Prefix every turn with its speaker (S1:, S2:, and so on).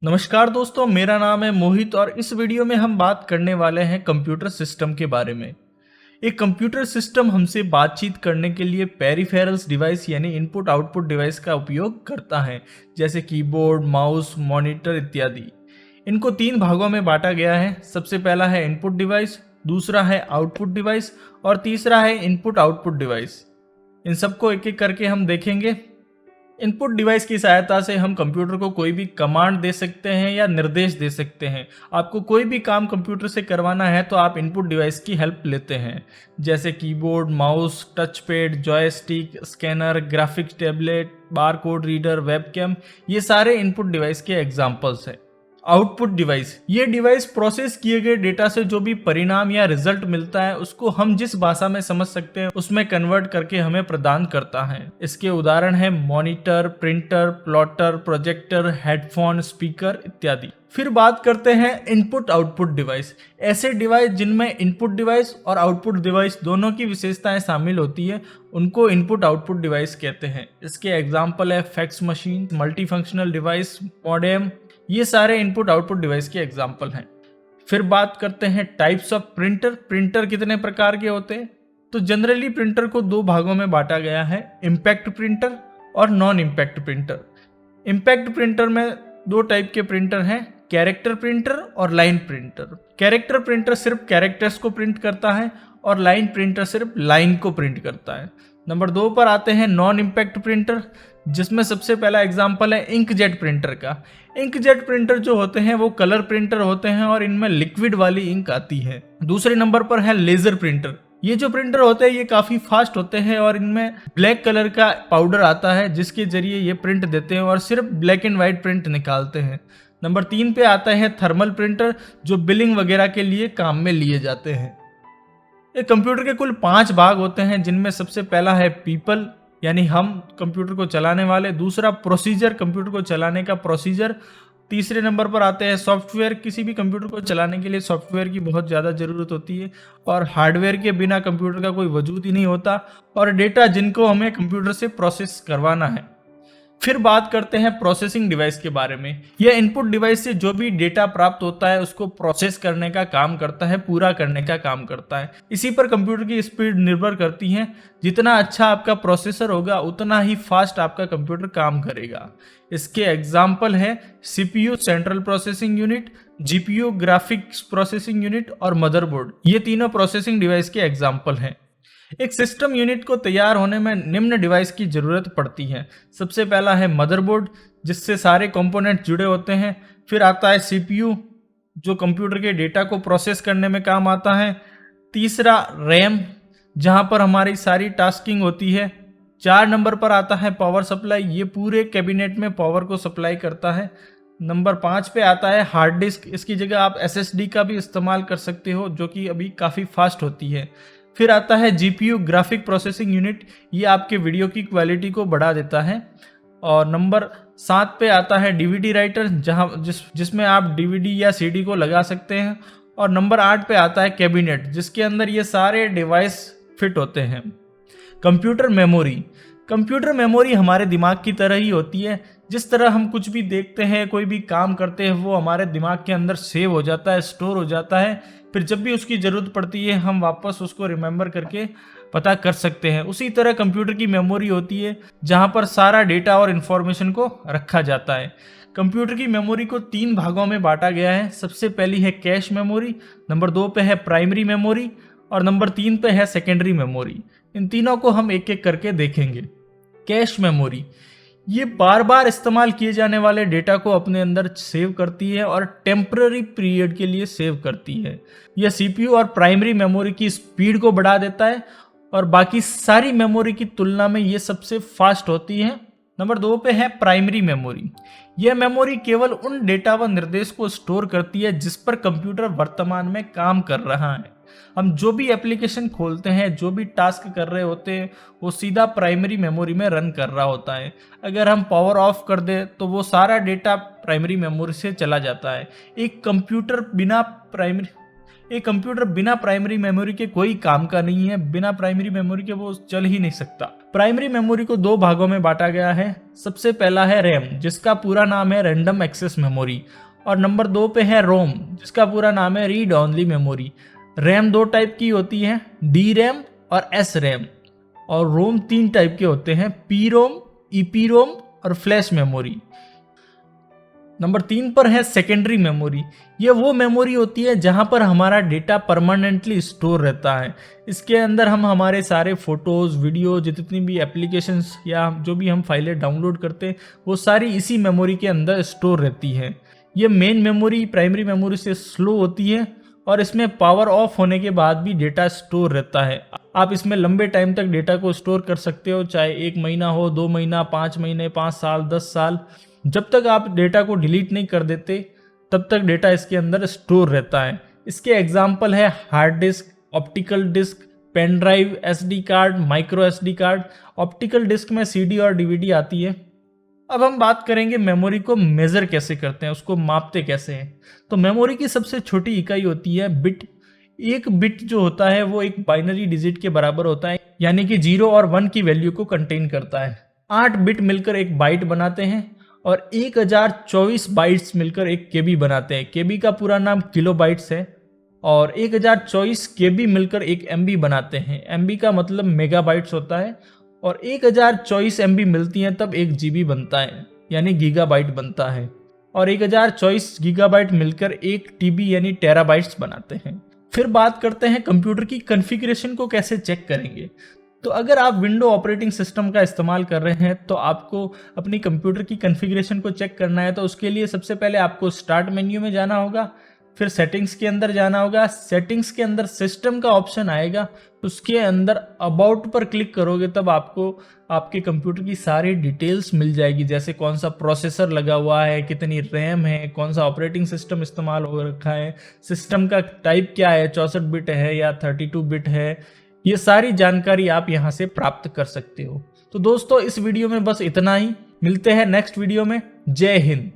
S1: नमस्कार दोस्तों, मेरा नाम है मोहित और इस वीडियो में हम बात करने वाले हैं कंप्यूटर सिस्टम के बारे में। एक कंप्यूटर सिस्टम हमसे बातचीत करने के लिए पेरिफेरल्स डिवाइस यानी इनपुट आउटपुट डिवाइस का उपयोग करता है, जैसे कीबोर्ड, माउस, मॉनिटर इत्यादि। इनको तीन भागों में बांटा गया है। सबसे पहला है इनपुट डिवाइस, दूसरा है आउटपुट डिवाइस और तीसरा है इनपुट आउटपुट डिवाइस। इन सबको एक एक करके हम देखेंगे। इनपुट डिवाइस की सहायता से हम कंप्यूटर को कोई भी कमांड दे सकते हैं या निर्देश दे सकते हैं। आपको कोई भी काम कंप्यूटर से करवाना है तो आप इनपुट डिवाइस की हेल्प लेते हैं, जैसे keyboard, mouse, touch pad, joystick, scanner, graphics tablet, barcode reader, webcam. ये सारे इनपुट डिवाइस के एग्जाम्पल्स हैं। आउटपुट डिवाइस, ये डिवाइस प्रोसेस किए गए डेटा से जो भी परिणाम या रिजल्ट मिलता है उसको हम जिस भाषा में समझ सकते हैं उसमें कन्वर्ट करके हमें प्रदान करता है। इसके उदाहरण है monitor, printer, plotter, projector, headphone, speaker इत्यादि। फिर बात करते हैं इनपुट आउटपुट डिवाइस। ऐसे डिवाइस जिनमें इनपुट डिवाइस और आउटपुट डिवाइस दोनों की विशेषताएं शामिल होती है उनको इनपुट आउटपुट डिवाइस कहते हैं। इसके एग्जाम्पल है fax machine, multifunctional device, modem. ये सारे इनपुट आउटपुट डिवाइस के एग्जाम्पल हैं। फिर बात करते हैं टाइप्स ऑफ प्रिंटर। प्रिंटर कितने प्रकार के होते हैं? तो जनरली प्रिंटर को दो भागों में बांटा गया है, इम्पैक्ट प्रिंटर और non impact printer. Impact printer में दो टाइप के प्रिंटर हैं, कैरेक्टर प्रिंटर और लाइन प्रिंटर। कैरेक्टर प्रिंटर सिर्फ कैरेक्टर्स को प्रिंट करता है और लाइन प्रिंटर सिर्फ लाइन को प्रिंट करता है। नंबर 2 पर आते हैं नॉन इम्पैक्ट प्रिंटर, जिसमें सबसे पहला एग्जांपल है इंकजेट प्रिंटर का। इंकजेट प्रिंटर जो होते हैं वो कलर प्रिंटर होते हैं और इनमें लिक्विड वाली इंक आती है। दूसरे नंबर पर है लेजर प्रिंटर। ये जो प्रिंटर होते हैं ये काफ़ी फास्ट होते हैं और इनमें ब्लैक कलर का पाउडर आता है जिसके जरिए ये प्रिंट देते हैं और सिर्फ ब्लैक एंड वाइट प्रिंट निकालते हैं। नंबर 3 पे आता है थर्मल प्रिंटर, जो बिलिंग वगैरह के लिए काम में लिए जाते हैं। एक कंप्यूटर के कुल 5 भाग होते हैं, जिनमें सबसे पहला है पीपल यानी हम कंप्यूटर को चलाने वाले। दूसरा प्रोसीजर, कंप्यूटर को चलाने का प्रोसीजर। तीसरे नंबर पर आते हैं सॉफ्टवेयर। किसी भी कंप्यूटर को चलाने के लिए सॉफ्टवेयर की बहुत ज़्यादा ज़रूरत होती है और हार्डवेयर के बिना कंप्यूटर का कोई वजूद ही नहीं होता। और डेटा जिनको हमें कंप्यूटर से प्रोसेस करवाना है। फिर बात करते हैं प्रोसेसिंग डिवाइस के बारे में। यह इनपुट डिवाइस से जो भी डेटा प्राप्त होता है उसको प्रोसेस करने का काम करता है, पूरा करने का काम करता है। इसी पर कंप्यूटर की स्पीड निर्भर करती है। जितना अच्छा आपका प्रोसेसर होगा उतना ही फास्ट आपका कंप्यूटर काम करेगा। इसके एग्जाम्पल है CPU central processing unit, GPU graphics processing unit और मदरबोर्ड। ये तीनों प्रोसेसिंग डिवाइस के एग्जाम्पल हैं। एक सिस्टम यूनिट को तैयार होने में निम्न डिवाइस की जरूरत पड़ती है। सबसे पहला है मदरबोर्ड, जिससे सारे कंपोनेंट जुड़े होते हैं। फिर आता है सीपीयू, जो कंप्यूटर के डेटा को प्रोसेस करने में काम आता है। तीसरा रैम, जहां पर हमारी सारी टास्किंग होती है। 4 नंबर पर आता है पावर सप्लाई, ये पूरे कैबिनेट में पावर को सप्लाई करता है। नंबर 5 पे आता है हार्ड डिस्क। इसकी जगह आप एसएसडी का भी इस्तेमाल कर सकते हो, जो कि अभी काफ़ी फास्ट होती है। फिर आता है जीपीयू ग्राफिक प्रोसेसिंग यूनिट, ये आपके वीडियो की क्वालिटी को बढ़ा देता है। और नंबर 7 पे आता है डीवीडी राइटर, जिसमें आप डीवीडी या सीडी को लगा सकते हैं। और नंबर 8 पे आता है कैबिनेट, जिसके अंदर ये सारे डिवाइस फिट होते हैं। Computer memory. कंप्यूटर मेमोरी हमारे दिमाग की तरह ही होती है। जिस तरह हम कुछ भी देखते हैं, कोई भी काम करते हैं, वो हमारे दिमाग के अंदर सेव हो जाता है, स्टोर हो जाता है। फिर जब भी उसकी ज़रूरत पड़ती है हम वापस उसको रिमेंबर करके पता कर सकते हैं। उसी तरह कंप्यूटर की मेमोरी होती है, जहाँ पर सारा डेटा और इन्फॉर्मेशन को रखा जाता है। कंप्यूटर की मेमोरी को 3 भागों में बांटा गया है। सबसे पहली है कैश मेमोरी, नंबर 2 पे है प्राइमरी मेमोरी और नंबर 3 पे है सेकेंडरी मेमोरी। इन तीनों को हम एक एक करके देखेंगे। कैश मेमोरी, ये बार बार इस्तेमाल किए जाने वाले डेटा को अपने अंदर सेव करती है और टेम्पररी पीरियड के लिए सेव करती है। यह सीपीयू और प्राइमरी मेमोरी की स्पीड को बढ़ा देता है और बाकी सारी मेमोरी की तुलना में ये सबसे फास्ट होती है। नंबर 2 पे है प्राइमरी मेमोरी। यह मेमोरी केवल उन डेटा व निर्देश को स्टोर करती है जिस पर कंप्यूटर वर्तमान में काम कर रहा है। हम जो भी एप्लीकेशन खोलते हैं, जो भी टास्क कर रहे होते हैं, वो सीधा प्राइमरी मेमोरी में रन कर रहा होता है। अगर हम पावर ऑफ कर दें तो वो सारा डेटा प्राइमरी मेमोरी से चला जाता है। एक कंप्यूटर बिना प्राइमरी मेमोरी के कोई काम का नहीं है। बिना प्राइमरी मेमोरी के वो चल ही नहीं सकता। प्राइमरी मेमोरी को दो भागों में बांटा गया है। सबसे पहला है रैम, जिसका पूरा नाम है रैंडम एक्सेस मेमोरी, और नंबर 2 पे है रोम, जिसका पूरा नाम है read only memory. RAM 2 type की होती है, डी रैम और एस रैम, और रोम 3 टाइप के होते हैं, पी रोम, ईपी रोम और फ्लैश मेमोरी। नंबर 3 पर है सेकेंडरी मेमोरी। ये वो मेमोरी होती है जहां पर हमारा डेटा परमानेंटली स्टोर रहता है। इसके अंदर हम हमारे सारे फोटोज, वीडियो, जितनी भी एप्लीकेशंस या जो भी हम फाइलें डाउनलोड करते हैं वो सारी इसी मेमोरी के अंदर स्टोर रहती है। ये मेन मेमोरी प्राइमरी मेमोरी से स्लो होती है और इसमें पावर ऑफ होने के बाद भी डेटा स्टोर रहता है। आप इसमें लंबे टाइम तक डेटा को स्टोर कर सकते हो, चाहे 1 महीना हो, 2 महीना, 5 महीने, 5 साल, 10 साल। जब तक आप डेटा को डिलीट नहीं कर देते तब तक डेटा इसके अंदर स्टोर रहता है। इसके एग्जाम्पल है hard disk, optical disk, pen drive, SD card, micro SD card. Optical disk में सीडी और डीवीडी आती है। अब हम बात करेंगे मेमोरी को मेजर कैसे करते हैं, उसको मापते कैसे हैं। तो मेमोरी की सबसे छोटी इकाई होती है बिट। एक बिट जो होता है वो एक बाइनरी डिजिट के बराबर होता है, यानी कि 0 और 1 की वैल्यू को कंटेन करता है। 8 बिट मिलकर एक बाइट बनाते हैं और 1024 बाइट्स मिलकर एक केबी बनाते हैं। केबी का पूरा नाम किलो बाइट्स है, और 1024 केबी मिलकर एक एमबी बनाते हैं। एमबी का मतलब मेगाबाइट्स होता है, और 1024 एमबी मिलती हैं तब 1 जीबी बनता है, यानी गीगाबाइट बनता है। और 1024 गीगाबाइट मिलकर 1 टीबी यानी टेराबाइट्स बनाते हैं। फिर बात करते हैं कंप्यूटर की कॉन्फ़िगरेशन को कैसे चेक करेंगे। तो अगर आप विंडो ऑपरेटिंग सिस्टम का इस्तेमाल कर रहे हैं तो आपको अपनी कंप्यूटर की कॉन्फ़िगरेशन को चेक करना है। तो उसके लिए सबसे पहले आपको स्टार्ट मेन्यू में जाना होगा, फिर सेटिंग्स के अंदर जाना होगा। सेटिंग्स के अंदर सिस्टम का ऑप्शन आएगा, उसके अंदर अबाउट पर क्लिक करोगे तब आपको आपके कंप्यूटर की सारी डिटेल्स मिल जाएगी, जैसे कौन सा प्रोसेसर लगा हुआ है, कितनी रैम है, कौन सा ऑपरेटिंग सिस्टम इस्तेमाल हो रखा है, सिस्टम का टाइप क्या है, 64 बिट है या 32 बिट है। ये सारी जानकारी आप यहाँ से प्राप्त कर सकते हो। तो दोस्तों, इस वीडियो में बस इतना ही। मिलते हैं नेक्स्ट वीडियो में। जय हिंद।